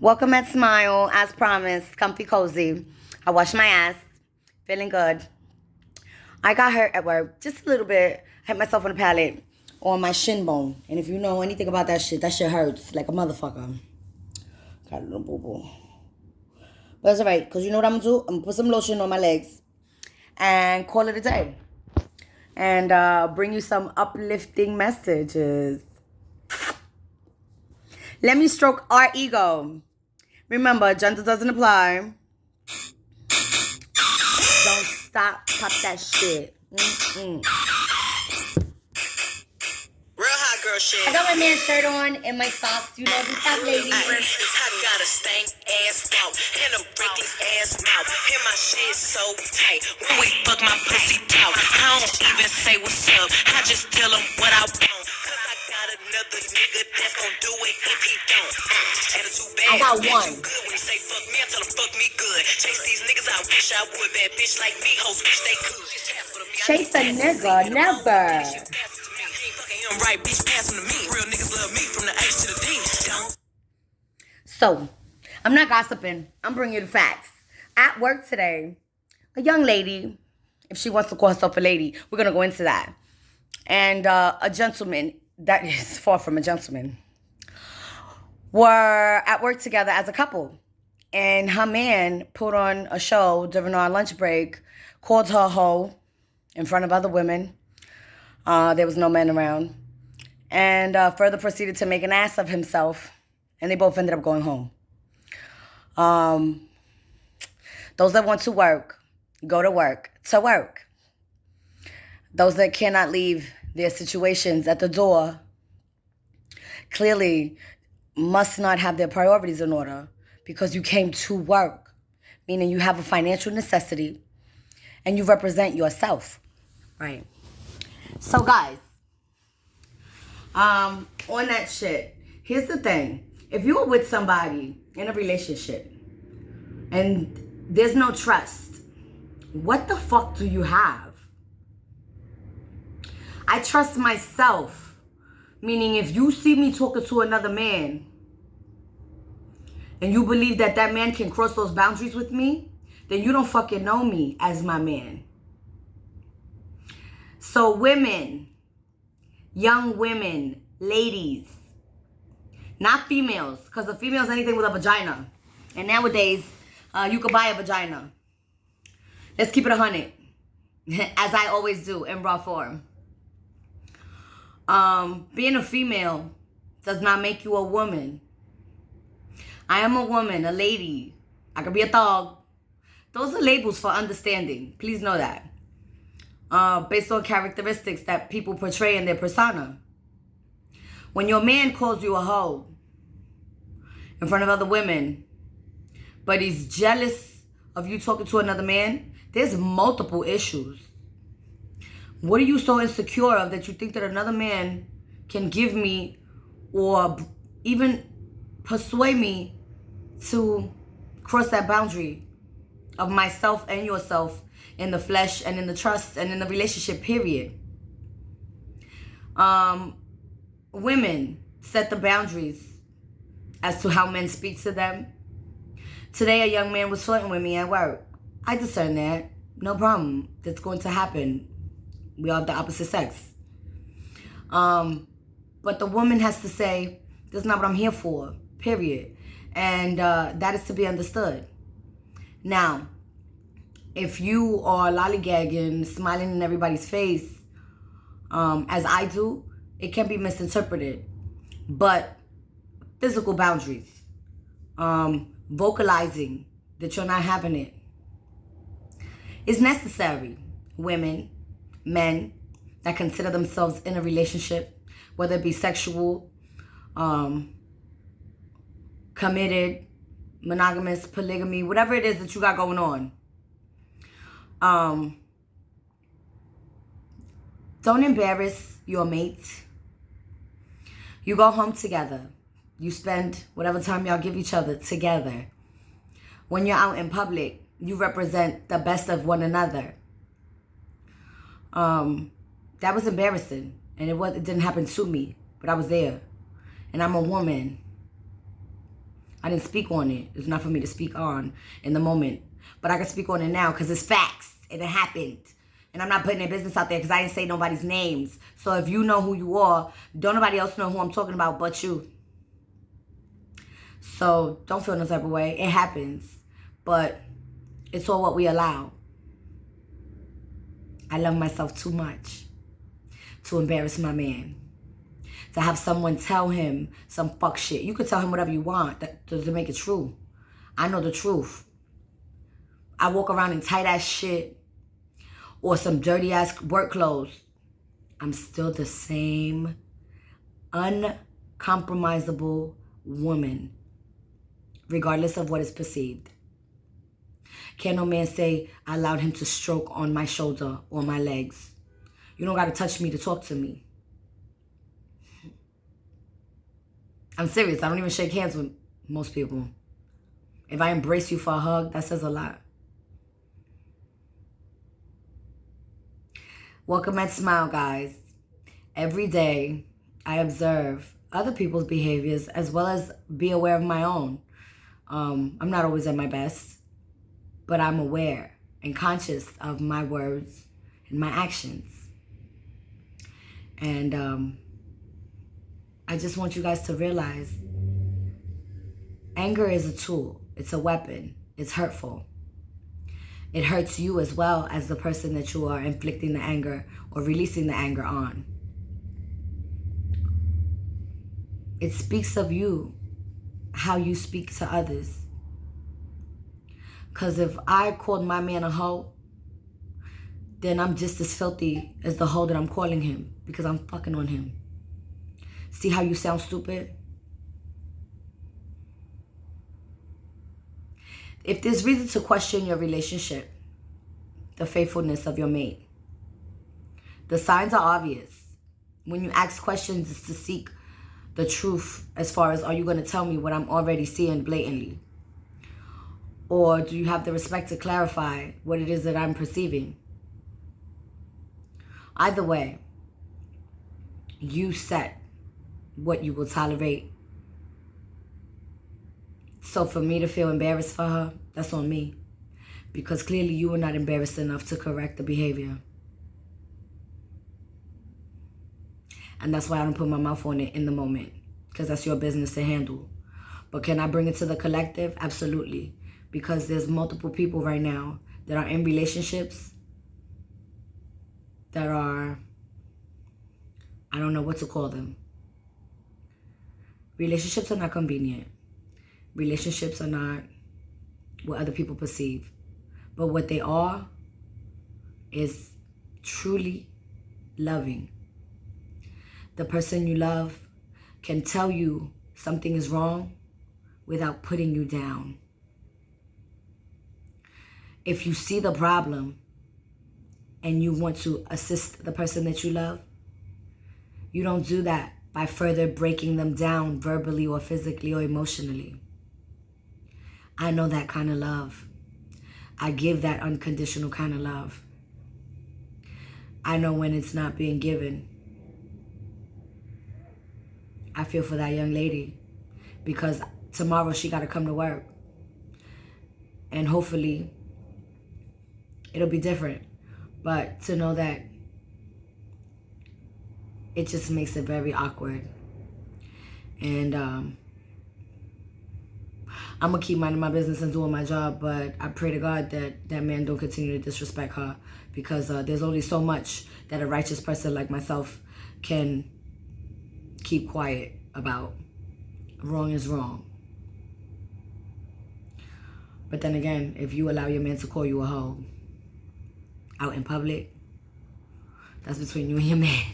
Welcome at Smile, as promised, comfy cozy. I washed my ass, feeling good. I got hurt at work just a little bit. I hit myself on the palate on my shin bone. And if you know anything about that shit hurts like a motherfucker. Got a little boo boo. But it's alright, because you know what I'm gonna do? I'm gonna put some lotion on my legs and call it a day. And bring you some uplifting messages. Let me stroke our ego. Remember, gender doesn't apply. Don't stop, pop that shit. Real hot girl shit. I got my man's shirt on and my socks. You know, this top lady. I got a stank ass mouth and a breakless ass mouth. And my shit so tight. When we fuck my pussy out, I don't even say what's up. I just tell him what I want. Cause I got another nigga that's gon' do it if he don't. Attitude bad. I got one. Attitude good. When he say fuck me, I tell him fuck me good. Chase these niggas, I wish I would. Bad bitch like me, hoes wish they could. Chase a nigga, never. Right, bitch, pass him to me. Real niggas love me from the H to the D. So, I'm not gossiping. I'm bringing you the facts. At work today, a young lady, if she wants to call herself a lady, we're going to go into that. And a gentleman, that is far from a gentleman, were at work together as a couple. And her man put on a show during our lunch break, called her a hoe in front of other women. There was no men around. And further proceeded to make an ass of himself. And they both ended up going home. Those that want to work, go to work. To work. Those that cannot leave their situations at the door clearly must not have their priorities in order because you came to work, meaning you have a financial necessity and you represent yourself. Right. So, guys, on that shit, here's the thing. If you're with somebody in a relationship and there's no trust, what the fuck do you have? I trust myself, meaning if you see me talking to another man and you believe that that man can cross those boundaries with me, then you don't fucking know me as my man. So women, young women, ladies, not females, because a female is anything with a vagina. And nowadays, you can buy a vagina. Let's keep it 100, as I always do in raw form. Being a female does not make you a woman. I am a woman, a lady. I could be a thug. Those are labels for understanding. Please know that. Based on characteristics that people portray in their persona. When your man calls you a hoe in front of other women, but he's jealous of you talking to another man, there's multiple issues. What are you so insecure of that you think that another man can give me or even persuade me to cross that boundary of myself and yourself in the flesh and in the trust and in the relationship, period. Women set the boundaries as to how men speak to them. Today, a young man was flirting with me at work. I discern that. No problem. That's going to happen. We are of the opposite sex. But the woman has to say, that's not what I'm here for, period. And that is to be understood. Now, if you are lollygagging, smiling in everybody's face, as I do, it can be misinterpreted. But physical boundaries, vocalizing that you're not having it, is necessary. Women, men that consider themselves in a relationship, whether it be sexual, committed, monogamous, polygamy, whatever it is that you got going on. Don't embarrass your mate. You go home together. You spend whatever time y'all give each other together. When you're out in public, you represent the best of one another. That was embarrassing. And it didn't happen to me, but I was there. And I'm a woman. I didn't speak on it. It's not for me to speak on in the moment. But I can speak on it now because it's facts. And it happened. And I'm not putting their business out there because I didn't say nobody's names. So if you know who you are, don't nobody else know who I'm talking about but you. So don't feel no type of way. It happens. But it's all what we allow. I love myself too much to embarrass my man. To have someone tell him some fuck shit. You could tell him whatever you want to make it true. I know the truth. I walk around in tight ass shit or some dirty ass work clothes. I'm still the same uncompromisable woman, regardless of what is perceived. Can no man say I allowed him to stroke on my shoulder or my legs. You don't got to touch me to talk to me. I'm serious. I don't even shake hands with most people. If I embrace you for a hug, that says a lot. Welcome at Smile, guys. Every day, I observe other people's behaviors as well as be aware of my own. I'm not always at my best, but I'm aware and conscious of my words and my actions. And I just want you guys to realize anger is a tool. It's a weapon. It's hurtful. It hurts you as well as the person that you are inflicting the anger or releasing the anger on. It speaks of you, how you speak to others. Because if I called my man a hoe, then I'm just as filthy as the hoe that I'm calling him because I'm fucking on him. See how you sound stupid? If there's reason to question your relationship, the faithfulness of your mate, the signs are obvious. When you ask questions, it's to seek the truth as far as, are you going to tell me what I'm already seeing blatantly? Or do you have the respect to clarify what it is that I'm perceiving? Either way, you set what you will tolerate. So for me to feel embarrassed for her, that's on me. Because clearly you were not embarrassed enough to correct the behavior. And that's why I don't put my mouth on it in the moment. Because that's your business to handle. But can I bring it to the collective? Absolutely. Because there's multiple people right now that are in relationships that are, I don't know what to call them. Relationships are not convenient. Relationships are not what other people perceive. But what they are is truly loving. The person you love can tell you something is wrong without putting you down. If you see the problem and you want to assist the person that you love, you don't do that by further breaking them down verbally or physically or emotionally. I know that kind of love. I give that unconditional kind of love. I know when it's not being given. I feel for that young lady because tomorrow she got to come to work. And hopefully it'll be different. But to know that it just makes it very awkward. And I'm going to keep minding my business and doing my job, but I pray to God that that man don't continue to disrespect her because there's only so much that a righteous person like myself can keep quiet about. Wrong is wrong. But then again, if you allow your man to call you a hoe out in public, that's between you and your man.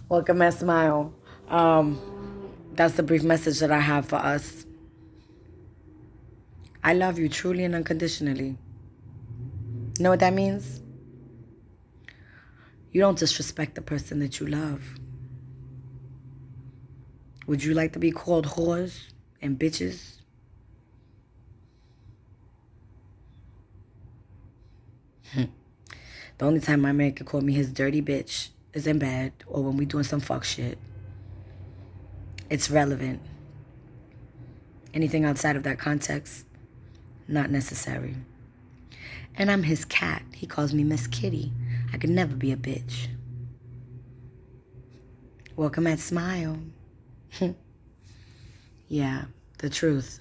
Welcome at Smile. That's the brief message that I have for us. I love you truly and unconditionally. You know what that means? You don't disrespect the person that you love. Would you like to be called whores and bitches? The only time my man can call me his dirty bitch is in bed or when we doing some fuck shit. It's relevant. Anything outside of that context, not necessary. And I'm his cat. He calls me Miss Kitty. I could never be a bitch. Welcome at Smile. Yeah, the truth.